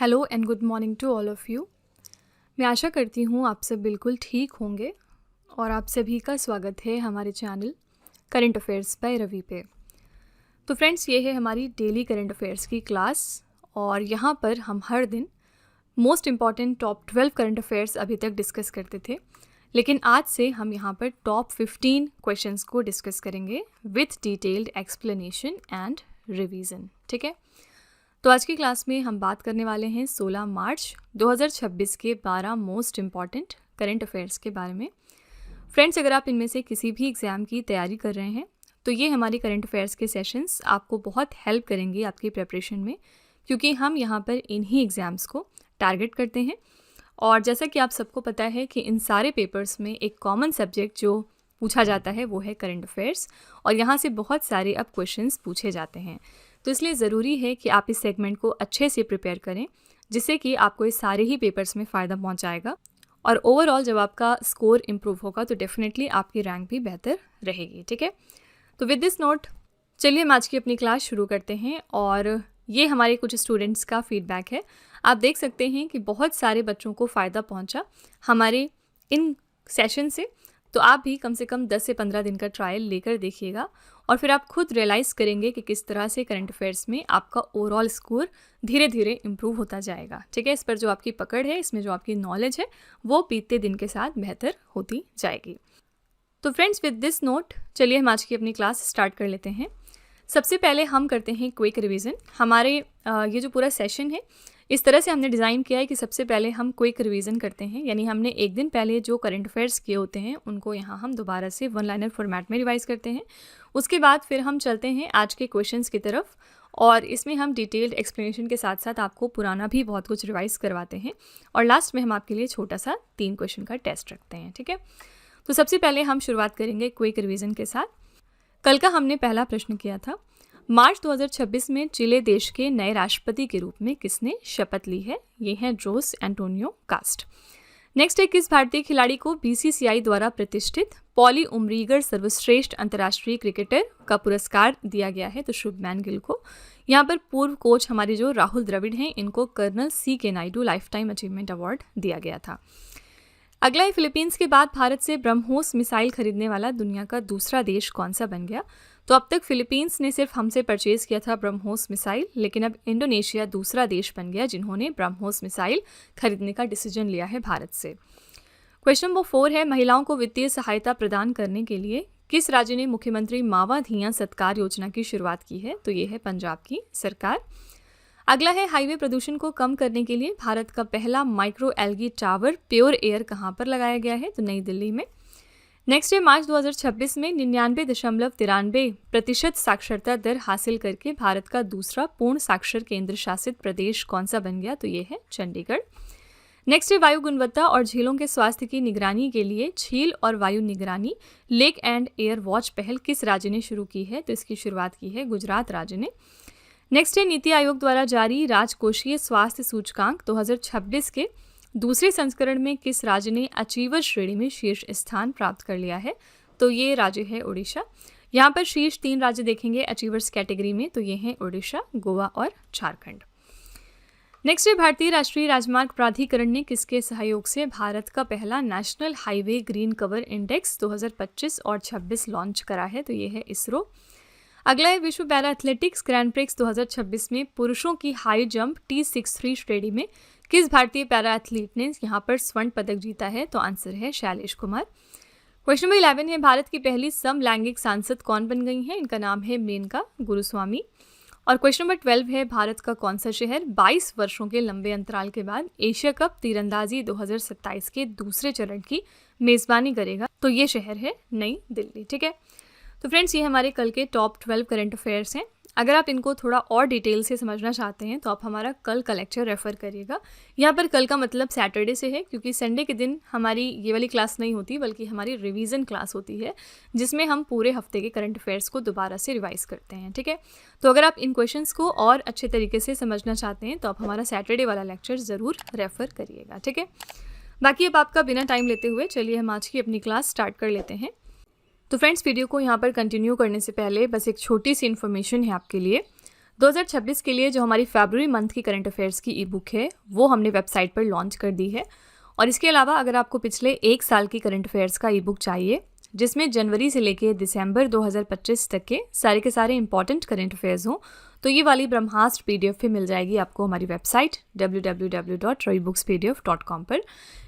Hello and good morning to all of you. मैं आशा करती हूँ आप सब बिल्कुल ठीक होंगे और आप सभी का स्वागत है हमारे channel current affairs by Ravi पे। तो फ्रेंड्स, ये है हमारी डेली करंट अफेयर्स की क्लास और यहाँ पर हम हर दिन most important top 12 current affairs अभी तक डिस्कस करते थे, लेकिन आज से हम यहाँ पर टॉप 15 क्वेश्चंस को डिस्कस करेंगे with detailed explanation and revision. ठीक है, तो आज की क्लास में हम बात करने वाले हैं 16 मार्च 2026 के 12 मोस्ट इम्पॉर्टेंट करंट अफेयर्स के बारे में। फ्रेंड्स, अगर आप इनमें से किसी भी एग्ज़ाम की तैयारी कर रहे हैं तो ये हमारी करंट अफेयर्स के सेशंस आपको बहुत हेल्प करेंगे आपकी प्रिपरेशन में, क्योंकि हम यहाँ पर इन्हीं एग्ज़ाम्स को टारगेट करते हैं। और जैसा कि आप सबको पता है कि इन सारे पेपर्स में एक कॉमन सब्जेक्ट जो पूछा जाता है वो है करंट अफेयर्स, और यहाँ से बहुत सारे अब क्वेश्चंस पूछे जाते हैं। तो इसलिए ज़रूरी है कि आप इस सेगमेंट को अच्छे से प्रिपेयर करें, जिससे कि आपको इस सारे ही पेपर्स में फ़ायदा पहुंचाएगा और ओवरऑल जब आपका स्कोर इम्प्रूव होगा तो डेफिनेटली आपकी रैंक भी बेहतर रहेगी। ठीक है, तो विद दिस नोट चलिए हम आज की अपनी क्लास शुरू करते हैं। और ये हमारे कुछ स्टूडेंट्स का फीडबैक है। आप देख सकते हैं कि बहुत सारे बच्चों को फ़ायदा पहुँचा हमारे इन सेशन से। तो आप भी कम से कम 10 से 15 दिन का ट्रायल लेकर देखिएगा और फिर आप खुद रियलाइज़ करेंगे कि किस तरह से करंट अफेयर्स में आपका ओवरऑल स्कोर धीरे धीरे इम्प्रूव होता जाएगा। ठीक है, इस पर जो आपकी पकड़ है, इसमें जो आपकी नॉलेज है, वो बीतते दिन के साथ बेहतर होती जाएगी। तो फ्रेंड्स, विद दिस नोट चलिए हम आज की अपनी क्लास स्टार्ट कर लेते हैं। सबसे पहले हम करते हैं क्विक रिवीजन। हमारे ये जो पूरा सेशन है इस तरह से हमने डिज़ाइन किया है कि सबसे पहले हम क्विक रिवीजन करते हैं, यानी हमने एक दिन पहले जो करंट अफेयर्स किए होते हैं उनको यहाँ हम दोबारा से वन लाइनर फॉर्मेट में रिवाइज करते हैं। उसके बाद फिर हम चलते हैं आज के क्वेश्चंस की तरफ और इसमें हम डिटेल्ड एक्सप्लेनेशन के साथ साथ आपको पुराना भी बहुत कुछ रिवाइज करवाते हैं और लास्ट में हम आपके लिए छोटा सा 3 क्वेश्चन का टेस्ट रखते हैं। ठीक है, तो सबसे पहले हम शुरुआत करेंगे क्विक रिवीजन के साथ। कल का हमने पहला प्रश्न किया था, मार्च 2026 में चिले देश के नए राष्ट्रपति के रूप में किसने शपथ ली है? ये हैं जोस एंटोनियो कास्ट। नेक्स्ट है, किस भारतीय खिलाड़ी को बीसीसीआई द्वारा प्रतिष्ठित पॉली उमरीगर सर्वश्रेष्ठ अंतर्राष्ट्रीय क्रिकेटर का पुरस्कार दिया गया है? तो शुभमैन गिल को। यहाँ पर पूर्व कोच हमारे जो राहुल द्रविड़ हैं, इनको colonel CK Naidu lifetime achievement award दिया गया था। अगला है, फिलीपींस के बाद भारत से ब्रह्मोस मिसाइल खरीदने वाला दुनिया का दूसरा देश कौन सा बन गया? तो अब तक फिलीपींस ने सिर्फ हमसे परचेज किया था ब्रह्मोस मिसाइल, लेकिन अब इंडोनेशिया दूसरा देश बन गया जिन्होंने ब्रह्मोस मिसाइल खरीदने का डिसीजन लिया है भारत से। क्वेश्चन नंबर 4 है, महिलाओं को वित्तीय सहायता प्रदान करने के लिए किस राज्य ने मुख्यमंत्री मावा धियां सत्कार योजना की शुरुआत की है? तो ये है पंजाब की सरकार। अगला है, हाईवे प्रदूषण को कम करने के लिए भारत का पहला micro algae tower pure air कहाँ पर लगाया गया है? तो नई दिल्ली में। नेक्स्ट है, मार्च 2026 में 99.93% साक्षरता दर हासिल करके भारत का दूसरा पूर्ण साक्षर केंद्र शासित प्रदेश कौन सा बन गया? तो ये है चंडीगढ़। नेक्स्ट है, वायु गुणवत्ता और झीलों के स्वास्थ्य की निगरानी के लिए झील और वायु निगरानी लेक एंड एयर वॉच पहल किस राज्य ने शुरू की है? तो इसकी शुरुआत की है गुजरात राज्य ने। नेक्स्ट है, नीति आयोग द्वारा जारी राजकोषीय स्वास्थ्य सूचकांक 2026 के दूसरे संस्करण में किस राज्य ने अचीवर श्रेणी में शीर्ष स्थान प्राप्त कर लिया है? तो ये राज्य है उड़ीसा। यहाँ पर शीर्ष 3 राज्य देखेंगे अचीवर्स कैटेगरी में, तो ये हैं उड़ीसा, गोवा और झारखंड। नेक्स्ट है, भारतीय राष्ट्रीय राजमार्ग प्राधिकरण ने किसके सहयोग से भारत का पहला national highway green cover index 2025 और 26 लॉन्च करा है? तो ये है इसरो। अगला है, विश्व पैरा एथलेटिक्स ग्रैंड प्रिक्स 2026 में पुरुषों की हाई जंप T63 श्रेणी में किस भारतीय पैरा एथलीट ने यहाँ पर स्वर्ण पदक जीता है? तो आंसर है शैलेश कुमार। क्वेश्चन नंबर 11 है, भारत की पहली समलैंगिक सांसद कौन बन गई हैं? इनका नाम है मेनका गुरुस्वामी। और क्वेश्चन नंबर 12 है, भारत का कौन सा शहर 22 वर्षों के लंबे अंतराल के बाद एशिया कप तीरंदाजी 2027 के दूसरे चरण की मेजबानी करेगा? तो ये शहर है नई दिल्ली। ठीक है, तो फ्रेंड्स, ये हमारे कल के टॉप 12 करंट अफेयर्स हैं। अगर आप इनको थोड़ा और डिटेल से समझना चाहते हैं तो आप हमारा कल का लेक्चर रेफ़र करिएगा। यहाँ पर कल का मतलब सैटरडे से है, क्योंकि संडे के दिन हमारी ये वाली क्लास नहीं होती बल्कि हमारी रिवीजन क्लास होती है, जिसमें हम पूरे हफ्ते के करंट अफेयर्स को दोबारा से रिवाइज करते हैं। ठीक है, तो अगर आप इन क्वेश्चंस को और अच्छे तरीके से समझना चाहते हैं तो आप हमारा सैटरडे वाला लेक्चर ज़रूर रेफ़र करिएगा। ठीक है, बाकी अब आपका बिना टाइम लेते हुए चलिए हम आज की अपनी क्लास स्टार्ट कर लेते हैं। तो फ्रेंड्स, वीडियो को यहाँ पर कंटिन्यू करने से पहले बस एक छोटी सी इन्फॉर्मेशन है आपके लिए। 2026 के लिए जो हमारी फरवरी मंथ की करंट अफेयर्स की ई बुक है वो हमने वेबसाइट पर लॉन्च कर दी है। और इसके अलावा अगर आपको पिछले 1 साल की करंट अफेयर्स का ई बुक चाहिए जिसमें जनवरी से लेके दिसंबर 2025 तक के सारे इंपॉर्टेंट करंट अफेयर्स हों, तो ये वाली ब्रह्मास्त्र PDF भी मिल जाएगी आपको हमारी वेबसाइट www.ravibooks.pdf.com पर।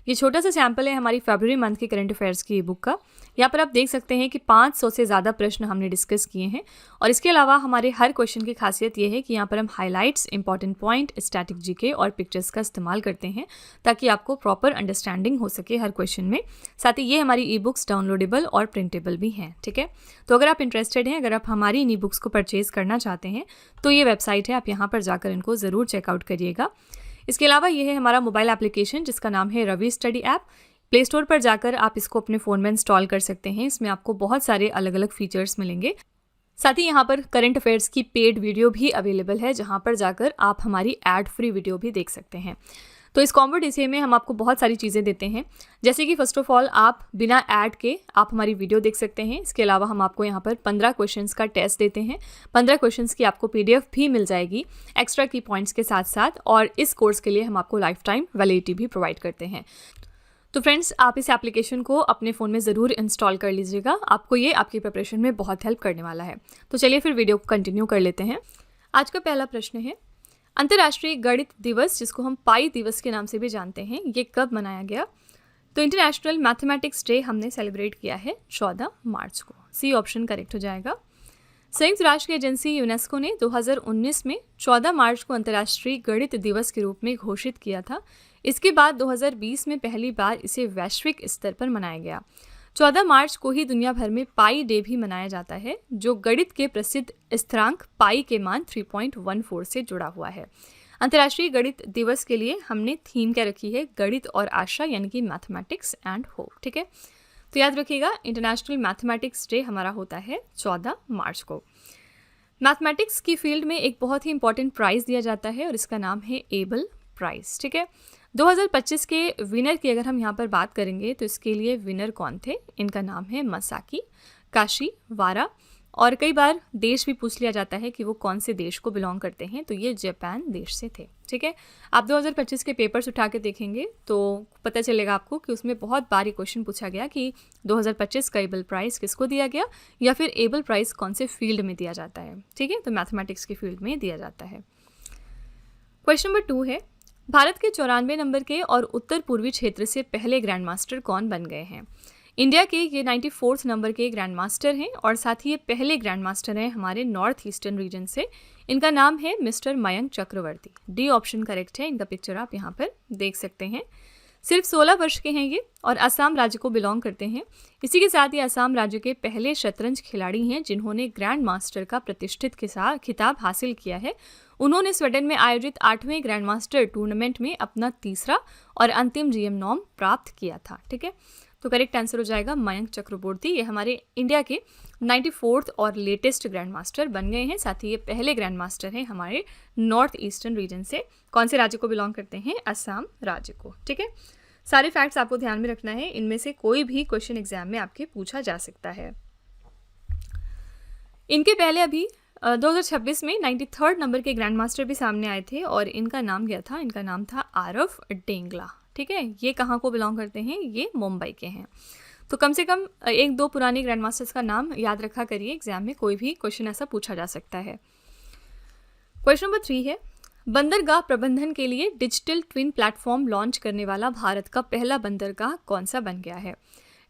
ये छोटा सा सैम्पल है हमारी फरवरी मंथ की करंट अफेयर्स की ई बुक का। यहाँ पर आप देख सकते हैं कि 500 से ज़्यादा प्रश्न हमने डिस्कस किए हैं। और इसके अलावा हमारे हर क्वेश्चन की खासियत ये है कि यहाँ पर हम highlights, important point, static GK और पिक्चर्स का इस्तेमाल करते हैं ताकि आपको प्रॉपर अंडरस्टैंडिंग हो सके हर क्वेश्चन में। साथ ही ये हमारी ई बुक्स डाउनलोडेबल और प्रिंटेबल भी हैं, ठीक है। तो अगर आप इंटरेस्टेड हैं, अगर आप हमारी इन ई बुक्स को परचेज़ करना चाहते हैं तो ये वेबसाइट है, आप यहाँ पर जाकर इनको ज़रूर चेकआउट करिएगा। इसके अलावा ये है हमारा मोबाइल एप्लीकेशन जिसका नाम है Ravi study app. Play store पर जाकर आप इसको अपने फ़ोन में इंस्टॉल कर सकते हैं। इसमें आपको बहुत सारे अलग अलग फीचर्स मिलेंगे। साथ ही यहाँ पर करंट अफेयर्स की पेड वीडियो भी अवेलेबल है जहाँ पर जाकर आप हमारी एड फ्री वीडियो भी देख सकते हैं। तो इस कॉम्बो डीसीए में हम आपको बहुत सारी चीज़ें देते हैं, जैसे कि फर्स्ट ऑफ ऑल आप बिना ऐड के आप हमारी वीडियो देख सकते हैं। इसके अलावा हम आपको यहाँ पर 15 क्वेश्चंस का टेस्ट देते हैं। 15 क्वेश्चंस की आपको PDF भी मिल जाएगी एक्स्ट्रा की पॉइंट्स के साथ साथ। और इस कोर्स के लिए हम आपको लाइफ टाइम वैलिडिटी भी प्रोवाइड करते हैं। तो फ्रेंड्स, आप इस एप्लीकेशन को अपने फ़ोन में ज़रूर इंस्टॉल कर लीजिएगा। आपको ये आपकी प्रिपरेशन में बहुत हेल्प करने वाला है। तो चलिए फिर वीडियो को कंटिन्यू कर लेते हैं। आज का पहला प्रश्न है, अंतर्राष्ट्रीय गणित दिवस जिसको हम पाई दिवस के नाम से भी जानते हैं, ये कब मनाया गया? तो इंटरनेशनल मैथमेटिक्स डे हमने सेलिब्रेट किया है 14 मार्च को। सी ऑप्शन करेक्ट हो जाएगा। संयुक्त राष्ट्र की एजेंसी यूनेस्को ने 2019 में 14 मार्च को अंतर्राष्ट्रीय गणित दिवस के रूप में घोषित किया था। इसके बाद 2020 में पहली बार इसे वैश्विक स्तर पर मनाया गया। 14 मार्च को ही दुनिया भर में पाई डे भी मनाया जाता है जो गणित के प्रसिद्ध स्थिरांक पाई के मान 3.14 से जुड़ा हुआ है। अंतर्राष्ट्रीय गणित दिवस के लिए हमने थीम क्या रखी है? गणित और आशा, यानी कि मैथमेटिक्स एंड होप, ठीक है। तो याद रखिएगा, इंटरनेशनल मैथमेटिक्स डे हमारा होता है 14 मार्च को। मैथमेटिक्स की फील्ड में एक बहुत ही इंपॉर्टेंट प्राइज़ दिया जाता है और इसका नाम है एबल प्राइज़, ठीक है। 2025 के विनर की अगर हम यहाँ पर बात करेंगे तो इसके लिए विनर कौन थे? इनका नाम है मसाकी काशीवारा। और कई बार देश भी पूछ लिया जाता है कि वो कौन से देश को बिलोंग करते हैं, तो ये जापान देश से थे, ठीक है। आप 2025 के पेपर्स उठा के देखेंगे तो पता चलेगा आपको कि उसमें बहुत बार ये क्वेश्चन पूछा गया कि 2025 का एबल प्राइज़ किसको दिया गया या फिर एबल प्राइज़ कौन से फील्ड में दिया जाता है, ठीक है। तो मैथमेटिक्स की फील्ड में दिया जाता है। क्वेश्चन नंबर 2 है, भारत के 94 नंबर के और उत्तर पूर्वी क्षेत्र से पहले ग्रैंड मास्टर कौन बन गए हैं? इंडिया के ये 94th नंबर के ग्रैंड मास्टर हैं और साथ ही ये पहले ग्रैंड मास्टर हैं हमारे नॉर्थ ईस्टर्न रीजन से। इनका नाम है मिस्टर मयंक चक्रवर्ती। डी ऑप्शन करेक्ट है। इनका पिक्चर आप यहाँ पर देख सकते हैं। सिर्फ 16 वर्ष के हैं ये और असम राज्य को बिलोंग करते हैं। इसी के साथ ये असम राज्य के पहले शतरंज खिलाड़ी हैं जिन्होंने ग्रैंड मास्टर का प्रतिष्ठित खिताब हासिल किया है। उन्होंने स्वीडन में आयोजित 8वें ग्रैंड मास्टर टूर्नामेंट में अपना तीसरा और अंतिम GM नॉर्म प्राप्त किया था, ठीक है। तो करेक्ट आंसर हो जाएगा मयंक चक्रवर्ती। ये हमारे इंडिया के 94th और लेटेस्ट ग्रैंड मास्टर बन गए हैं। साथ ही ये पहले ग्रैंड मास्टर हैं हमारे नॉर्थ ईस्टर्न रीजन से। कौन से राज्य को बिलोंग करते हैं? असम राज्य को, ठीक है। सारे फैक्ट्स आपको ध्यान में रखना है, इनमें से कोई भी क्वेश्चन एग्जाम में आपके पूछा जा सकता है। इनके पहले अभी 2026 में 93rd नंबर के ग्रैंड मास्टर भी सामने आए थे और इनका नाम क्या था? इनका नाम था आरव डेंगला, ठीक है। ये कहाँ को बिलोंग करते हैं? ये मुंबई के हैं। तो कम से कम 1-2 पुराने ग्रैंड मास्टर्स का नाम याद रखा करिए, एग्जाम में कोई भी क्वेश्चन ऐसा पूछा जा सकता है। क्वेश्चन नंबर 3 है, बंदरगाह प्रबंधन के लिए डिजिटल ट्विन प्लेटफॉर्म लॉन्च करने वाला भारत का पहला बंदरगाह कौन सा बन गया है?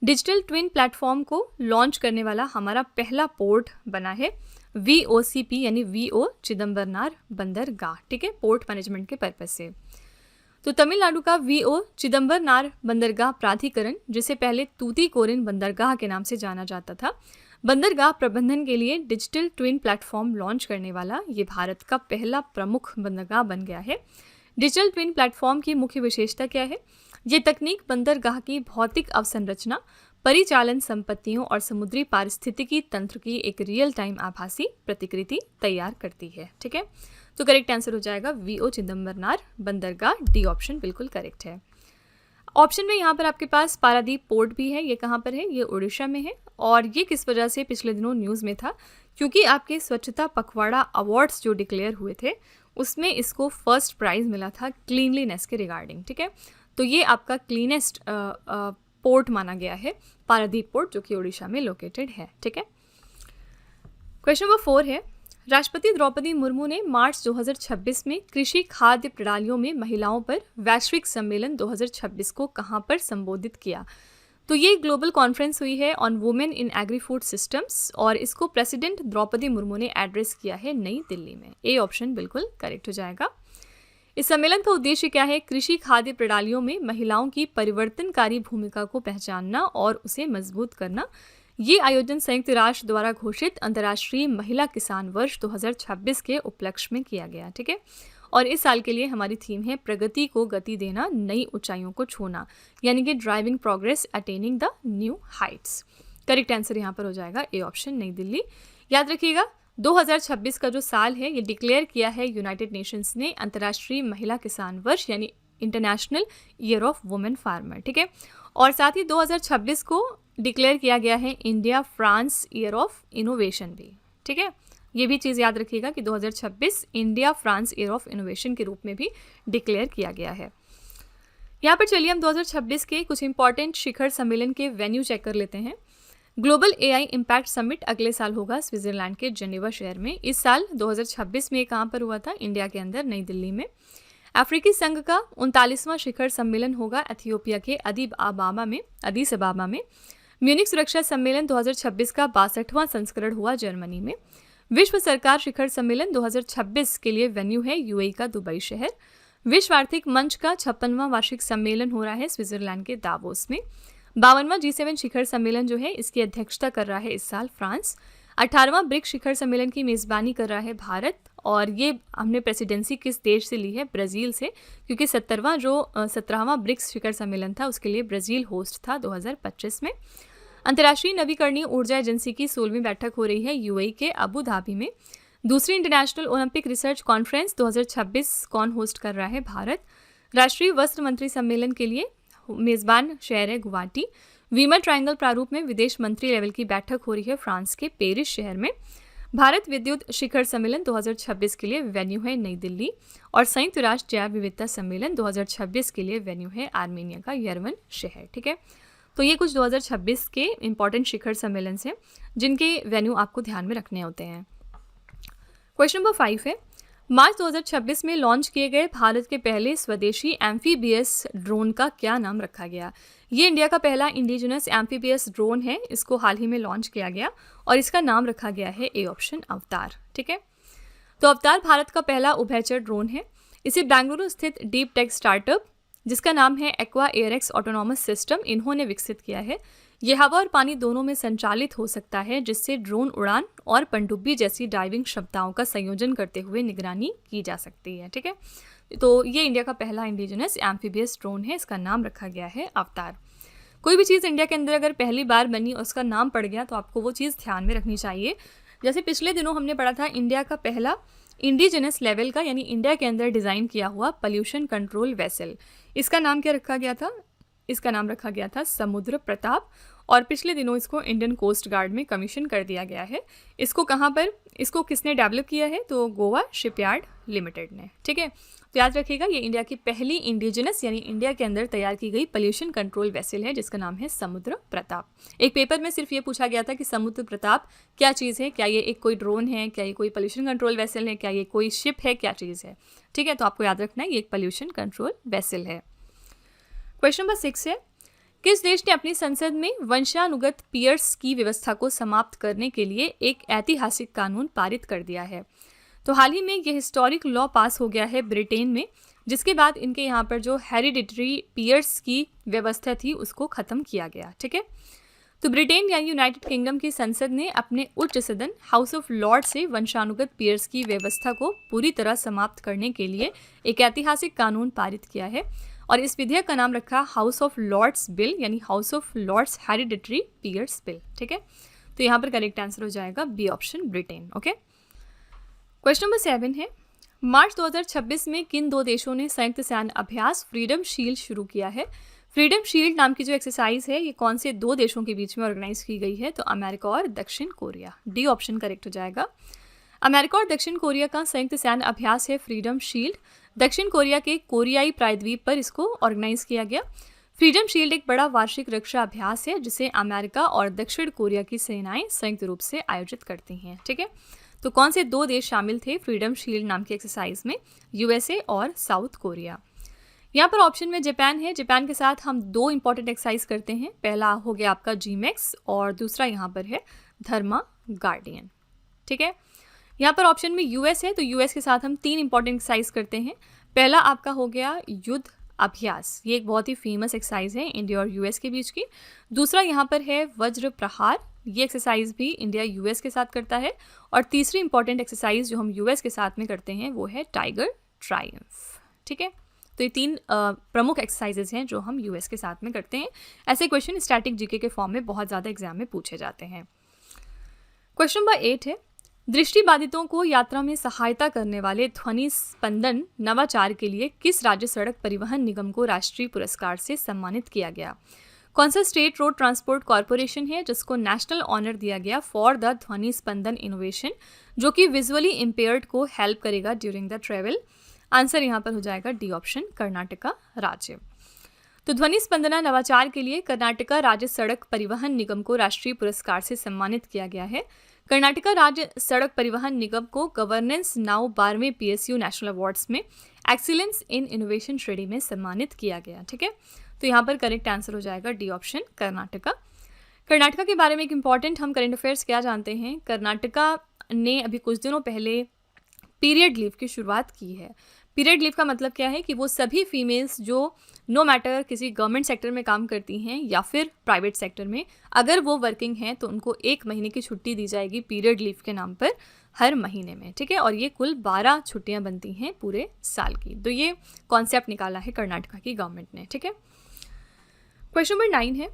डिजिटल ट्विन प्लेटफॉर्म को लॉन्च करने वाला हमारा पहला पोर्ट बना है VOCP यानी VO चिदम्बरनार बंदरगाह, ठीक है, पोर्ट मैनेजमेंट के पर्पज से। तो तमिलनाडु का VO चिदम्बरनार बंदरगाह प्राधिकरण, जिसे पहले तूतीकोरिन बंदरगाह के नाम से जाना जाता था, बंदरगाह प्रबंधन के लिए डिजिटल ट्विन प्लेटफॉर्म लॉन्च करने वाला ये भारत का पहला प्रमुख बंदरगाह बन गया है। डिजिटल ट्विन प्लेटफॉर्म की मुख्य विशेषता क्या है? ये तकनीक बंदरगाह की भौतिक अवसंरचना, परिचालन संपत्तियों और समुद्री पारिस्थितिकी तंत्र की एक रियल टाइम आभासी प्रतिकृति तैयार करती है, ठीक है। तो करेक्ट आंसर हो जाएगा VO चिदम्बरनार बंदरगाह। डी ऑप्शन बिल्कुल करेक्ट है। ऑप्शन में यहाँ पर आपके पास पारादीप पोर्ट भी है। ये कहाँ पर है? ये उड़ीसा में है। और ये किस वजह से पिछले दिनों न्यूज़ में था क्योंकि आपके स्वच्छता पखवाड़ा अवार्ड्स जो डिक्लेयर हुए थे उसमें इसको फर्स्ट प्राइज़ मिला था क्लीनलीनेस के रिगार्डिंग, ठीक है। तो ये आपका क्लीनेस्ट पोर्ट माना गया है, पारादीप पोर्ट, जो कि उड़ीसा में लोकेटेड है, ठीक है। क्वेश्चन नंबर 4 है, राष्ट्रपति द्रौपदी मुर्मू ने मार्च 2026 में कृषि खाद्य प्रणालियों में महिलाओं पर वैश्विक सम्मेलन 2026 को कहां पर संबोधित किया? तो ये ग्लोबल कॉन्फ्रेंस हुई है on women in agri food systems और इसको प्रेसिडेंट द्रौपदी मुर्मू ने एड्रेस किया है नई दिल्ली में। ए ऑप्शन बिल्कुल करेक्ट हो जाएगा। इस सम्मेलन का उद्देश्य क्या है? कृषि खाद्य प्रणालियों में महिलाओं की परिवर्तनकारी भूमिका को पहचानना और उसे मजबूत करना। ये आयोजन संयुक्त राष्ट्र द्वारा घोषित अंतर्राष्ट्रीय महिला किसान वर्ष 2026 के उपलक्ष्य में किया गया, ठीक है। और इस साल के लिए हमारी थीम है प्रगति को गति देना, नई ऊंचाइयों को छूना, यानी कि driving progress attaining the new Heights. Correct answer यहाँ पर हो जाएगा ए ऑप्शन, नई दिल्ली। याद रखिएगा 2026 का जो साल है ये डिक्लेयर किया है यूनाइटेड नेशंस ने अंतर्राष्ट्रीय महिला किसान वर्ष यानी international year of women farmer, ठीक है। और साथ ही 2026 को डिक्लेयर किया गया है India France year of innovation भी, ठीक है। ये भी चीज़ याद रखिएगा कि 2026 India France year of innovation के रूप में भी डिक्लेयर किया गया है। यहाँ पर चलिए हम 2026 के कुछ इंपॉर्टेंट शिखर सम्मेलन के वेन्यू चेक कर लेते हैं। ग्लोबल एआई इम्पैक्ट समिट अगले साल होगा स्विट्जरलैंड के जेनेवा शहर में। इस साल 2026 में कहाँ पर हुआ था? इंडिया के अंदर, नई दिल्ली में। अफ्रीकी संघ का 39वां शिखर सम्मेलन होगा एथियोपिया के अदीस अबाबा में। म्यूनिक सुरक्षा सम्मेलन 2026 का 62वां संस्करण हुआ जर्मनी में। विश्व सरकार शिखर सम्मेलन 2026 के लिए वेन्यू है यूएई का दुबई शहर। विश्व आर्थिक मंच का 56वां वार्षिक सम्मेलन हो रहा है स्विट्जरलैंड के दावोस में। 52वां G7 शिखर सम्मेलन जो है इसकी अध्यक्षता कर रहा है इस साल फ्रांस। 18वां ब्रिक्स शिखर सम्मेलन की मेज़बानी कर रहा है भारत, और ये हमने प्रेसिडेंसी किस देश से ली है? ब्राज़ील से, क्योंकि 17वां ब्रिक्स शिखर सम्मेलन था उसके लिए ब्राज़ील होस्ट था 2025 में। अंतर्राष्ट्रीय नवीकरणीय ऊर्जा एजेंसी की 16वीं बैठक हो रही है यूएई के अबू धाबी में। दूसरी इंटरनेशनल ओलंपिक रिसर्च कॉन्फ्रेंस 2026 कौन होस्ट कर रहा है? भारत। राष्ट्रीय वस्त्र मंत्री सम्मेलन के लिए मेज़बान शहर है गुवाहाटी। वीमर ट्रायंगल प्रारूप में विदेश मंत्री लेवल की बैठक हो रही है फ्रांस के पेरिस शहर में। भारत विद्युत शिखर सम्मेलन 2026 के लिए वेन्यू है नई दिल्ली। और संयुक्त राष्ट्र जैव विविधता सम्मेलन 2026 के लिए वेन्यू है आर्मेनिया का यरवन शहर, ठीक है। तो ये कुछ 2026 के इंपॉर्टेंट शिखर सम्मेलन हैं जिनके वेन्यू आपको ध्यान में रखने होते हैं। क्वेश्चन नंबर 5 है, मार्च 2026 में लॉन्च किए गए भारत के पहले स्वदेशी एम्फीबियस ड्रोन का क्या नाम रखा गया? ये इंडिया का पहला इंडिजिनस एम्फीबियस ड्रोन है, इसको हाल ही में लॉन्च किया गया और इसका नाम रखा गया है ए ऑप्शन अवतार, ठीक है। तो अवतार भारत का पहला उभयचर ड्रोन है। इसे बेंगलुरु स्थित डीप टेक स्टार्टअप जिसका नाम है एक्वा एयरएक्स ऑटोनॉमस सिस्टम, इन्होंने विकसित किया है। ये हवा और पानी दोनों में संचालित हो सकता है, जिससे ड्रोन उड़ान और पनडुब्बी जैसी डाइविंग क्षमताओं का संयोजन करते हुए निगरानी की जा सकती है, ठीक है। तो ये इंडिया का पहला इंडिजिनस एम्फीबियस ड्रोन है, इसका नाम रखा गया है अवतार। कोई भी चीज़ इंडिया के अंदर अगर पहली बार बनी और उसका नाम पड़ गया तो आपको वो चीज़ ध्यान में रखनी चाहिए। जैसे पिछले दिनों हमने पढ़ा था इंडिया का पहला इंडिजिनस लेवल का यानी इंडिया के अंदर डिज़ाइन किया हुआ पोल्यूशन कंट्रोल वेसल, इसका नाम क्या रखा गया था? इसका नाम रखा गया था समुद्र प्रताप। और पिछले दिनों इसको इंडियन कोस्ट गार्ड में कमीशन कर दिया गया है। इसको कहाँ पर, इसको किसने डेवलप किया है? तो गोवा शिपयार्ड लिमिटेड ने, ठीक है। तो याद रखिएगा ये इंडिया की पहली इंडिजिनस यानी इंडिया के अंदर तैयार की गई पोल्यूशन कंट्रोल वेसल है जिसका नाम है समुद्र प्रताप। एक पेपर में सिर्फ ये पूछा गया था कि समुद्र प्रताप क्या चीज़ है, क्या ये एक कोई ड्रोन है, क्या ये कोई पोल्यूशन कंट्रोल वेसल है, क्या ये कोई शिप है, क्या चीज़ है, ठीक है। तो आपको याद रखना है ये एक पोल्यूशन कंट्रोल वेसल है। क्वेश्चन नंबर 6 है, किस देश ने अपनी संसद में वंशानुगत पीयर्स की व्यवस्था को समाप्त करने के लिए एक ऐतिहासिक कानून पारित कर दिया है? तो हाल ही में यह हिस्टोरिक लॉ पास हो गया है ब्रिटेन में, जिसके बाद इनके यहाँ पर जो हेरिडिटरी पीयर्स की व्यवस्था थी उसको ख़त्म किया गया, ठीक है। तो ब्रिटेन यानी यूनाइटेड किंगडम की संसद ने अपने उच्च सदन हाउस ऑफ लॉर्ड से वंशानुगत पीयर्स की व्यवस्था को पूरी तरह समाप्त करने के लिए एक ऐतिहासिक कानून पारित किया है और इस विधेयक का नाम रखा हाउस ऑफ लॉर्ड्स बिल यानी House of Lords hereditary peers bill, ठीक है। तो यहाँ पर करेक्ट आंसर हो जाएगा B option Britain, okay. Question number 7 है, मार्च 2026 में किन दो देशों ने संयुक्त सैन्य अभ्यास फ्रीडम शील्ड शुरू किया है? फ्रीडम शील्ड नाम की जो एक्सरसाइज है ये कौन से दो देशों के बीच में ऑर्गेनाइज की गई है? तो अमेरिका और दक्षिण कोरिया। डी ऑप्शन करेक्ट हो जाएगा। अमेरिका और दक्षिण कोरिया का संयुक्त सैन्य अभ्यास है फ्रीडम शील्ड। दक्षिण कोरिया के कोरियाई प्रायद्वीप पर इसको ऑर्गेनाइज किया गया। फ्रीडम शील्ड एक बड़ा वार्षिक रक्षा अभ्यास है जिसे अमेरिका और दक्षिण कोरिया की सेनाएं संयुक्त रूप से आयोजित करती हैं। ठीक है, तो कौन से दो देश शामिल थे फ्रीडम शील्ड नाम की एक्सरसाइज में? यूएसए और साउथ कोरिया। यहाँ पर ऑप्शन में जापान है। जापान के साथ हम दो इंपॉर्टेंट एक्सरसाइज करते हैं। पहला हो गया आपका जीमैक्स और दूसरा यहाँ पर है धर्मा गार्डियन। ठीक है, यहाँ पर ऑप्शन में यूएस है, तो यूएस के साथ हम तीन इंपॉर्टेंट एक्सरसाइज करते हैं। पहला आपका हो गया युद्ध अभ्यास, ये एक बहुत ही फेमस एक्सरसाइज है इंडिया और यूएस के बीच की। दूसरा यहाँ पर है वज्र प्रहार, ये एक्सरसाइज भी इंडिया यूएस के साथ करता है। और तीसरी इंपॉर्टेंट एक्सरसाइज जो हम यूएस के साथ में करते हैं वो है टाइगर ट्रायम्फ। ठीक है, तो ये तीन प्रमुख एक्सरसाइजेज हैं जो हम यूएस के साथ में करते हैं। ऐसे क्वेश्चन स्टैटिक जीके के फॉर्म में बहुत ज़्यादा एग्जाम में पूछे जाते हैं। क्वेश्चन नंबर 8 है, दृष्टिबाधितों को यात्रा में सहायता करने वाले ध्वनि स्पंदन नवाचार के लिए किस राज्य सड़क परिवहन निगम को राष्ट्रीय पुरस्कार से सम्मानित किया गया? कौन सा स्टेट रोड ट्रांसपोर्ट कॉरपोरेशन है जिसको नेशनल ऑनर दिया गया फॉर द ध्वनि स्पंदन इनोवेशन, जो कि विजुअली इम्पेयर्ड को हेल्प करेगा ड्यूरिंग द ट्रेवल? आंसर यहाँ पर हो जाएगा डी ऑप्शन, कर्नाटका राज्य। तो ध्वनि स्पंदना नवाचार के लिए कर्नाटका राज्य सड़क परिवहन निगम को राष्ट्रीय पुरस्कार से सम्मानित किया गया है। कर्नाटका राज्य सड़क परिवहन निगम को गवर्नेंस नाउ 12वें पीएसयू नेशनल अवार्ड्स में एक्सीलेंस इन इनोवेशन श्रेणी में सम्मानित किया गया। ठीक है, तो यहाँ पर करेक्ट आंसर हो जाएगा डी ऑप्शन, कर्नाटका। कर्नाटका के बारे में एक इंपॉर्टेंट हम करंट अफेयर्स क्या जानते हैं? कर्नाटका ने अभी कुछ दिनों पहले पीरियड लीव की शुरुआत की है। पीरियड लीव का मतलब क्या है कि वो सभी फीमेल्स जो नो मैटर किसी गवर्नमेंट सेक्टर में काम करती हैं या फिर प्राइवेट सेक्टर में, अगर वो वर्किंग हैं तो उनको 1 महीने की छुट्टी दी जाएगी पीरियड लीव के नाम पर हर महीने में। ठीक है, और ये कुल 12 छुट्टियां बनती हैं पूरे साल की। तो ये कॉन्सेप्ट निकाला है कर्नाटका की गवर्नमेंट ने। ठीक है, क्वेश्चन नंबर 9 है,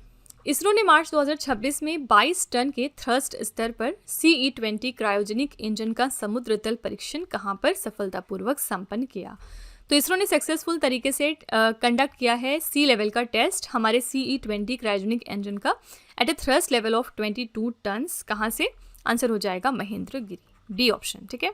इसरो ने मार्च 2026 में 22 टन के थ्रस्ट स्तर पर CE-20 क्रायोजेनिक इंजन का समुद्र तल परीक्षण कहां पर सफलतापूर्वक संपन्न किया? तो इसरो ने सक्सेसफुल तरीके से कंडक्ट किया है सी लेवल का टेस्ट हमारे CE-20 क्रायोजेनिक इंजन का at a thrust level of 22 tons. कहाँ से? आंसर हो जाएगा महेंद्रगिरी, डी ऑप्शन। ठीक है,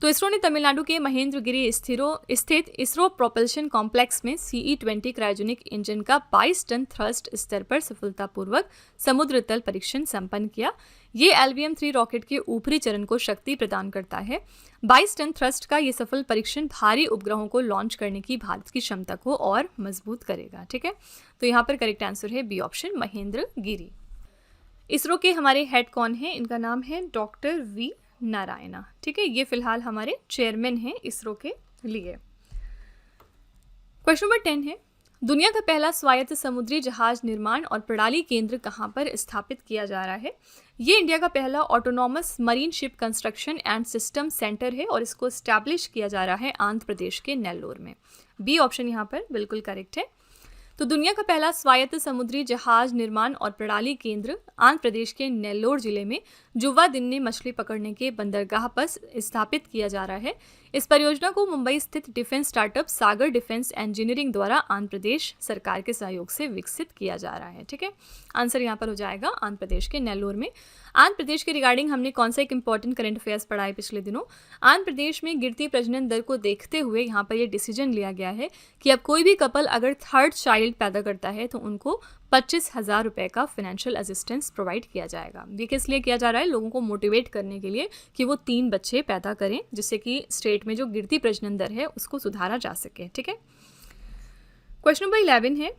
तो इसरो ने तमिलनाडु के महेंद्रगिरी स्थित इसरो प्रोपल्शन कॉम्प्लेक्स में CE-20 क्रायोजेनिक इंजन का 22 टन थ्रस्ट स्तर पर सफलतापूर्वक समुद्र तल परीक्षण संपन्न किया। ये LVM-3 रॉकेट के ऊपरी चरण को शक्ति प्रदान करता है। 22 टन थ्रस्ट का ये सफल परीक्षण भारी उपग्रहों को लॉन्च करने की भारत की क्षमता को और मजबूत करेगा। ठीक है, तो यहाँ पर करेक्ट आंसर है बी ऑप्शन, महेंद्रगिरी। इसरो के हमारे हेड कौन है? इनका नाम है डॉक्टर वी नारायणा। ठीक है, ये फिलहाल हमारे चेयरमैन हैं इसरो के लिए। क्वेश्चन नंबर 10 है, दुनिया का पहला स्वायत्त समुद्री जहाज निर्माण और प्रणाली केंद्र कहां पर स्थापित किया जा रहा है? ये इंडिया का पहला autonomous marine ship construction and system centre है और इसको स्टैब्लिश किया जा रहा है आंध्र प्रदेश के नेल्लोर में। बी ऑप्शन यहाँ पर बिल्कुल करेक्ट है। तो दुनिया का पहला स्वायत्त समुद्री जहाज निर्माण और प्रणाली केंद्र आंध्र प्रदेश के नेल्लोर जिले में जुवा दिन्ने मछली पकड़ने के बंदरगाह पर स्थापित किया जा रहा है। इस परियोजना को मुंबई स्थित डिफेंस स्टार्टअप सागर डिफेंस इंजीनियरिंग द्वारा आंध्र प्रदेश सरकार के सहयोग से विकसित किया जा रहा है। ठीक है, आंसर यहाँ पर हो जाएगा आंध्र प्रदेश के नेल्लोर में। आंध्र प्रदेश के रिगार्डिंग हमने कौन सा एक इंपॉर्टेंट करंट अफेयर्स पढ़ा है पिछले दिनों? आंध्र प्रदेश में गिरती प्रजनन दर को देखते हुए यहाँ पर यह डिसीजन लिया गया है कि अब कोई भी कपल अगर थर्ड चाइल्ड पैदा करता है तो उनको 25,000 रुपये का फाइनेंशियल असिस्टेंस प्रोवाइड किया जाएगा। ये किस लिए किया जा रहा है? लोगों को मोटिवेट करने के लिए कि वो 3 बच्चे पैदा करें, जिससे कि स्टेट में जो गिरती प्रजनन दर है उसको सुधारा जा सके। ठीक है, क्वेश्चन नंबर 11 है,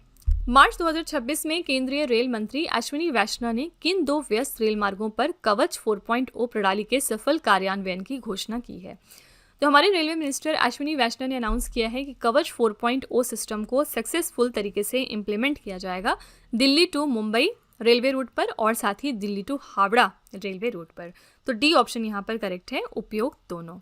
मार्च 2026 में केंद्रीय रेल मंत्री अश्विनी वैष्णव ने किन 2 व्यस्त रेल मार्गों पर कवच 4.0 प्रणाली के सफल कार्यान्वयन की घोषणा की है? तो हमारे रेलवे मिनिस्टर अश्विनी वैष्णव ने अनाउंस किया है कि कवच 4.0 सिस्टम को सक्सेसफुल तरीके से इम्प्लीमेंट किया जाएगा Delhi to Mumbai railway route पर और साथ ही Delhi to Howrah railway route पर। तो डी ऑप्शन यहाँ पर करेक्ट है, उपयोग दोनों।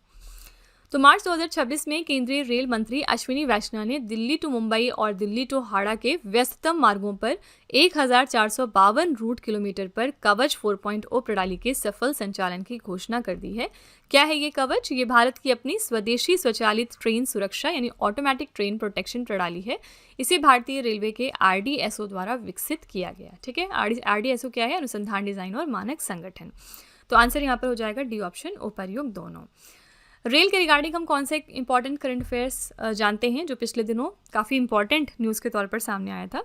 तो मार्च 2026 में केंद्रीय रेल मंत्री अश्विनी वैष्णव ने दिल्ली टू मुंबई और दिल्ली टू हावड़ा के व्यस्ततम मार्गों पर 1452 रूट किलोमीटर पर कवच 4.0 प्रणाली के सफल संचालन की घोषणा कर दी है। क्या है ये कवच? ये भारत की अपनी स्वदेशी स्वचालित ट्रेन सुरक्षा यानी ऑटोमेटिक ट्रेन प्रोटेक्शन प्रणाली है। इसे भारतीय रेलवे के RDSO द्वारा विकसित किया गया। ठीक है, RDSO क्या है? अनुसंधान, डिजाइन और मानक संगठन। तो आंसर यहाँ पर हो जाएगा डी ऑप्शन, उपर्युक्त दोनों। रेल के रिगार्डिंग हम कौन से इंपॉर्टेंट करंट अफेयर्स जानते हैं जो पिछले दिनों काफ़ी इंपॉर्टेंट न्यूज़ के तौर पर सामने आया था।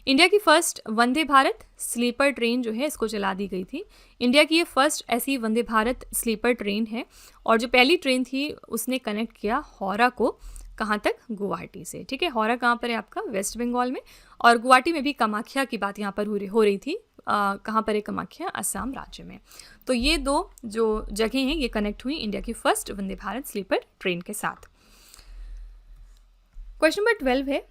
इंडिया की first Vande Bharat sleeper train जो है इसको चला दी गई थी। इंडिया की ये फर्स्ट ऐसी वंदे भारत स्लीपर ट्रेन है और जो पहली ट्रेन थी उसने कनेक्ट किया हावड़ा को, कहाँ तक? गुवाहाटी से। ठीक है, हावड़ा कहाँ पर है आपका? वेस्ट बंगाल में। और गुवाहाटी में भी कामाख्या की बात यहाँ पर हो रही थी। कहाँ पर है कामाख्या? असम राज्य में। तो ये दो जो जगह हैं ये कनेक्ट हुई इंडिया की first Vande Bharat sleeper train के साथ। क्वेश्चन नंबर 12 है,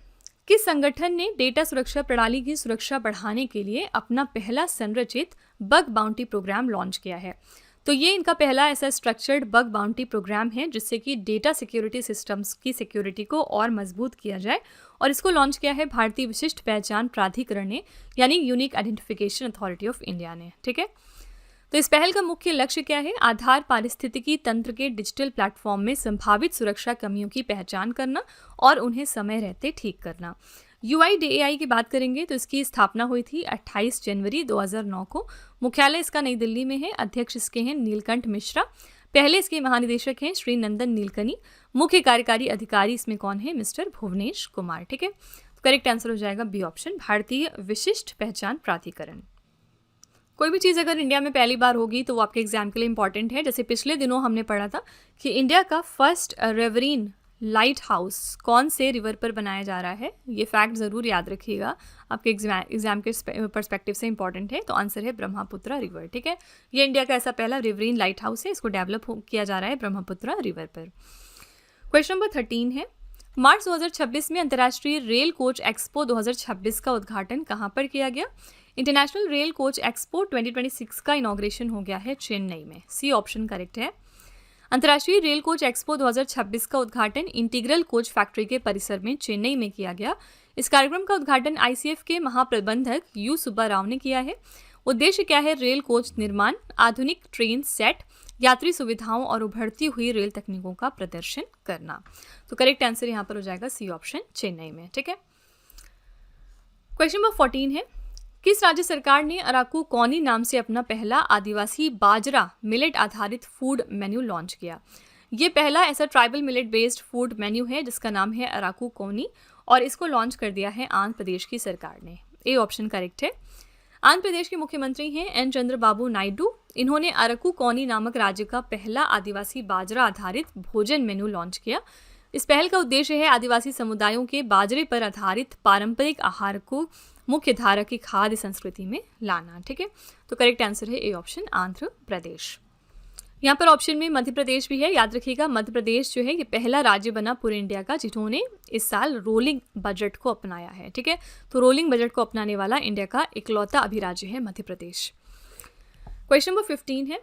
किस संगठन ने डेटा सुरक्षा प्रणाली की सुरक्षा बढ़ाने के लिए अपना पहला संरचित बग बाउंटी प्रोग्राम लॉन्च किया है? तो ये इनका पहला ऐसा स्ट्रक्चर्ड बग बाउंटी प्रोग्राम है जिससे कि डेटा सिक्योरिटी सिस्टम्स की सिक्योरिटी को और मजबूत किया जाए, और इसको लॉन्च किया है भारतीय विशिष्ट पहचान प्राधिकरण ने, यानी unique identification authority of India ने। ठीक है, तो इस पहल का मुख्य लक्ष्य क्या है? आधार पारिस्थितिकी तंत्र के डिजिटल प्लेटफॉर्म में संभावित सुरक्षा कमियों की पहचान करना और उन्हें समय रहते ठीक करना। UIDAI की बात करेंगे तो इसकी स्थापना हुई थी 28 जनवरी 2009 को। मुख्यालय इसका नई दिल्ली में है। अध्यक्ष इसके हैं नीलकंठ मिश्रा। पहले इसके महानिदेशक हैं श्री नंदन नीलकनी। मुख्य कार्यकारी अधिकारी इसमें कौन है? मिस्टर भुवनेश कुमार। ठीक है, तो करेक्ट आंसर हो जाएगा बी ऑप्शन, भारतीय विशिष्ट पहचान प्राधिकरण। कोई भी चीज़ अगर इंडिया में पहली बार होगी तो वो आपके एग्जाम के लिए इंपॉर्टेंट है। जैसे पिछले दिनों हमने पढ़ा था कि इंडिया का फर्स्ट रिवरीन लाइट हाउस कौन से रिवर पर बनाया जा रहा है। ये फैक्ट ज़रूर याद रखिएगा, आपके एग्जाम के पर्सपेक्टिव से इंपॉर्टेंट है। तो आंसर है ब्रह्मपुत्र रिवर। ठीक है, ये इंडिया का ऐसा पहला रिवरीन लाइट हाउस है, इसको डेवलप किया जा रहा है ब्रह्मपुत्र रिवर पर। क्वेश्चन नंबर 13 है, मार्च 2026 में अंतर्राष्ट्रीय रेल कोच एक्सपो 2026 का उद्घाटन कहाँ पर किया गया? इंटरनेशनल रेल कोच एक्सपो 2026 का इनॉग्रेशन हो गया है चेन्नई में। सी ऑप्शन करेक्ट है। अंतर्राष्ट्रीय रेल कोच एक्सपो 2026 का उद्घाटन इंटीग्रल कोच फैक्ट्री के परिसर में चेन्नई में किया गया। इस कार्यक्रम का उद्घाटन ICF के महाप्रबंधक U सुब्बा राव ने किया है। उद्देश्य क्या है? रेल कोच निर्माण, आधुनिक ट्रेन सेट, यात्री सुविधाओं और उभरती हुई रेल तकनीकों का प्रदर्शन करना। तो करेक्ट आंसर यहाँ पर हो जाएगा सी ऑप्शन, चेन्नई में। ठीक है, क्वेश्चन नंबर 14 है, किस राज्य सरकार ने अराकू कौनी नाम से अपना पहला आदिवासी बाजरा मिलेट आधारित फूड मेन्यू लॉन्च किया? ये पहला ऐसा tribal millet based food menu है जिसका नाम है अराकू कौनी, और इसको लॉन्च कर दिया है आंध्र प्रदेश की सरकार ने। ए ऑप्शन करेक्ट है। आंध्र प्रदेश के मुख्यमंत्री हैं एन चंद्रबाबू नायडू। इन्होंने अराकू कौनी नामक राज्य का पहला आदिवासी बाजरा आधारित भोजन मेन्यू लॉन्च किया। इस पहल का उद्देश्य है आदिवासी समुदायों के बाजरे पर आधारित पारंपरिक आहार को मुख्य धारा की खाद्य संस्कृति में लाना। ठीक है, तो करेक्ट आंसर है ए ऑप्शन, आंध्र प्रदेश। यहाँ पर ऑप्शन में मध्य प्रदेश भी है, याद रखिएगा। मध्य प्रदेश जो है ये पहला राज्य बना पूरे इंडिया का जिन्होंने इस साल रोलिंग बजट को अपनाया है। ठीक है, तो रोलिंग बजट को अपनाने वाला इंडिया का इकलौता अभिराज्य है मध्य प्रदेश। क्वेश्चन नंबर 15 है,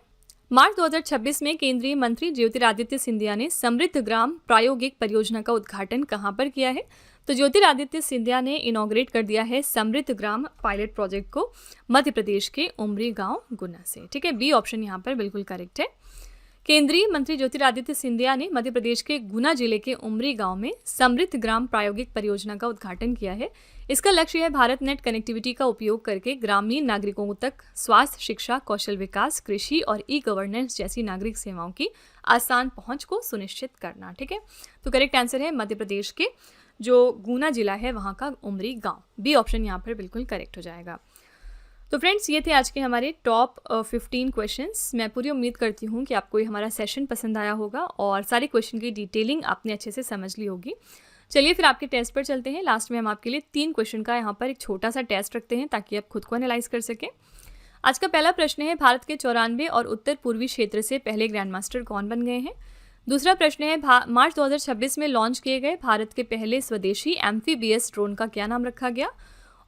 मार्च 2026 में केंद्रीय मंत्री ज्योतिरादित्य सिंधिया ने समृद्ध ग्राम प्रायोगिक परियोजना का उद्घाटन कहाँ पर किया है? तो ज्योतिरादित्य सिंधिया ने इनॉग्रेट कर दिया है समृद्ध ग्राम पायलट प्रोजेक्ट को मध्य प्रदेश के उमरी गांव गुना से। ठीक है, बी ऑप्शन यहाँ पर बिल्कुल करेक्ट है। केंद्रीय मंत्री ज्योतिरादित्य सिंधिया ने मध्य प्रदेश के गुना जिले के उमरी गांव में समृद्ध ग्राम प्रायोगिक परियोजना का उद्घाटन किया है। इसका लक्ष्य है भारत नेट कनेक्टिविटी का उपयोग करके ग्रामीण नागरिकों तक स्वास्थ्य, शिक्षा, कौशल विकास, कृषि और ई-गवर्नेंस जैसी नागरिक सेवाओं की आसान पहुंच को सुनिश्चित करना। ठीक है, तो करेक्ट आंसर है मध्य प्रदेश के जो गुना जिला है वहाँ का उमरी गांव। बी ऑप्शन यहाँ पर बिल्कुल करेक्ट हो जाएगा। तो फ्रेंड्स, ये थे आज के हमारे टॉप 15 क्वेश्चंस। मैं पूरी उम्मीद करती हूँ कि आपको ये हमारा सेशन पसंद आया होगा और सारे क्वेश्चन की डिटेलिंग आपने अच्छे से समझ ली होगी। चलिए फिर आपके टेस्ट पर चलते हैं। लास्ट में हम आपके लिए 3 क्वेश्चन का यहाँ पर एक छोटा सा टेस्ट रखते हैं ताकि आप खुद को एनालाइज कर सकें। आज का पहला प्रश्न है, भारत के 94 और उत्तर पूर्वी क्षेत्र से पहले ग्रैंड मास्टर कौन बन गए हैं? दूसरा प्रश्न है, मार्च 2026 में लॉन्च किए गए भारत के पहले स्वदेशी एम्फीबियस ड्रोन का क्या नाम रखा गया?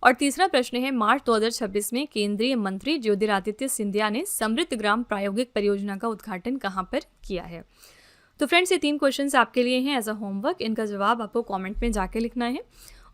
और तीसरा प्रश्न है, मार्च 2026 में केंद्रीय मंत्री ज्योतिरादित्य सिंधिया ने समृद्ध ग्राम प्रायोगिक परियोजना का उद्घाटन कहाँ पर किया है? तो फ्रेंड्स, ये 3 क्वेश्चंस आपके लिए हैं एज अ होमवर्क। इनका जवाब आपको कमेंट में जाके लिखना है।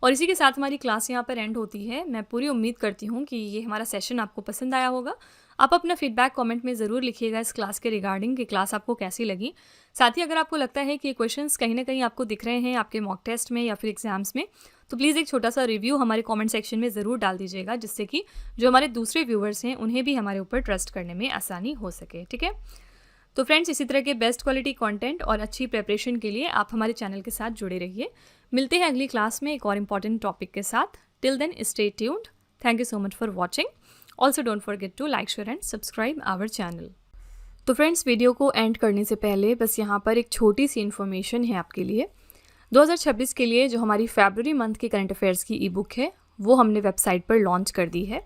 और इसी के साथ हमारी क्लास यहाँ पर एंड होती है। मैं पूरी उम्मीद करती हूँ कि ये हमारा सेशन आपको पसंद आया होगा। आप अपना फीडबैक कमेंट में ज़रूर लिखिएगा इस क्लास के रिगार्डिंग कि क्लास आपको कैसी लगी। साथ ही अगर आपको लगता है कि ये क्वेश्चंस कहीं ना कहीं आपको दिख रहे हैं आपके मॉक टेस्ट में या फिर एग्जाम्स में, तो प्लीज़ एक छोटा सा रिव्यू हमारे कमेंट सेक्शन में ज़रूर डाल दीजिएगा, जिससे कि जो हमारे दूसरे व्यूअर्स हैं उन्हें भी हमारे ऊपर ट्रस्ट करने में आसानी हो सके। ठीक है, तो फ्रेंड्स, इसी तरह के बेस्ट क्वालिटी कंटेंट और अच्छी प्रिपरेशन के लिए आप हमारे चैनल के साथ जुड़े रहिए। मिलते हैं अगली क्लास में एक और इम्पॉर्टेंट टॉपिक के साथ। Till then stay tuned. Thank you so much for watching. Also don't forget to like, share and subscribe our channel. तो फ्रेंड्स, वीडियो को एंड करने से पहले बस यहाँ पर एक छोटी सी इन्फॉर्मेशन है आपके लिए। 2026 के लिए जो हमारी फरवरी मंथ की करंट अफेयर्स की ई बुक है वो हमने वेबसाइट पर लॉन्च कर दी है।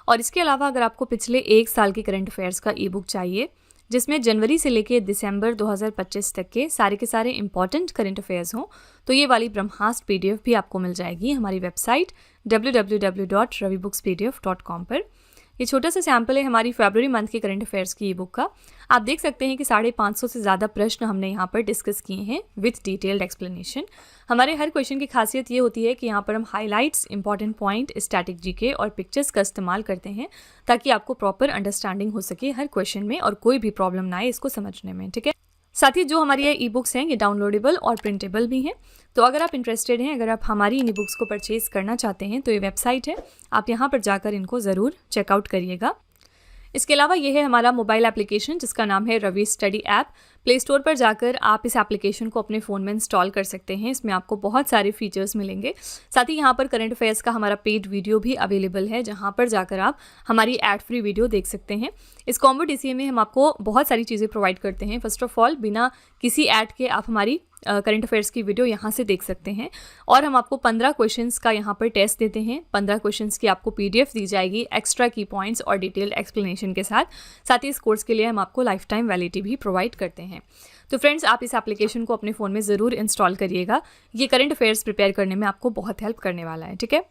और इसके अलावा अगर आपको पिछले 1 साल की करंट अफेयर्स का ई बुक चाहिए, जिसमें जनवरी से लेके दिसंबर 2025 तक के सारे इंपॉर्टेंट करंट अफेयर्स हों, तो ये वाली ब्रह्मास्त्र PDF भी आपको मिल जाएगी हमारी वेबसाइट www.ravibooks.pdf.com पर। ये छोटा सा सैम्पल है हमारी फरवरी मंथ के करंट अफेयर्स की ई बुक का। आप देख सकते हैं कि 550 से ज़्यादा प्रश्न हमने यहाँ पर डिस्कस किए हैं विथ डिटेल्ड एक्सप्लेनेशन। हमारे हर क्वेश्चन की खासियत ये होती है कि यहाँ पर हम highlights, important point, static GK और पिक्चर्स का इस्तेमाल करते हैं ताकि आपको प्रॉपर अंडरस्टैंडिंग हो सके हर क्वेश्चन में और कोई भी प्रॉब्लम ना आए इसको समझने में। ठीक है, साथ ही जो हमारी ये ई बुक्स हैं ये डाउनलोडेबल और प्रिंटेबल भी हैं। तो अगर आप इंटरेस्टेड हैं, अगर आप हमारी इन ई बुक्स को परचेज करना चाहते हैं, तो ये वेबसाइट है, आप यहाँ पर जाकर इनको ज़रूर चेकआउट करिएगा। इसके अलावा ये है हमारा मोबाइल एप्लीकेशन जिसका नाम है Ravi study app. Play store पर जाकर आप इस एप्लीकेशन को अपने फ़ोन में इंस्टॉल कर सकते हैं। इसमें आपको बहुत सारे फीचर्स मिलेंगे। साथ ही यहाँ पर करंट अफेयर्स का हमारा पेड वीडियो भी अवेलेबल है, जहाँ पर जाकर आप हमारी एड फ्री वीडियो देख सकते हैं। इस कॉम्बो DCA में हम आपको बहुत सारी चीज़ें प्रोवाइड करते हैं। फर्स्ट ऑफ ऑल, बिना किसी ऐड के आप हमारी करंट अफेयर्स की वीडियो यहाँ से देख सकते हैं। और हम आपको 15 क्वेश्चंस का यहाँ पर टेस्ट देते हैं। 15 क्वेश्चंस की आपको PDF दी जाएगी एक्स्ट्रा की पॉइंट्स और डिटेल्ड एक्सप्लेनेशन के साथ। साथ ही इस कोर्स के लिए हम आपको लाइफ टाइम वैलिडिटी भी प्रोवाइड करते हैं। तो फ्रेंड्स, आप इस एप्लीकेशन को अपने फ़ोन में ज़रूर इंस्टॉल करिएगा। ये करंट अफेयर्स प्रिपेयर करने में आपको बहुत हेल्प करने वाला है। ठीक है।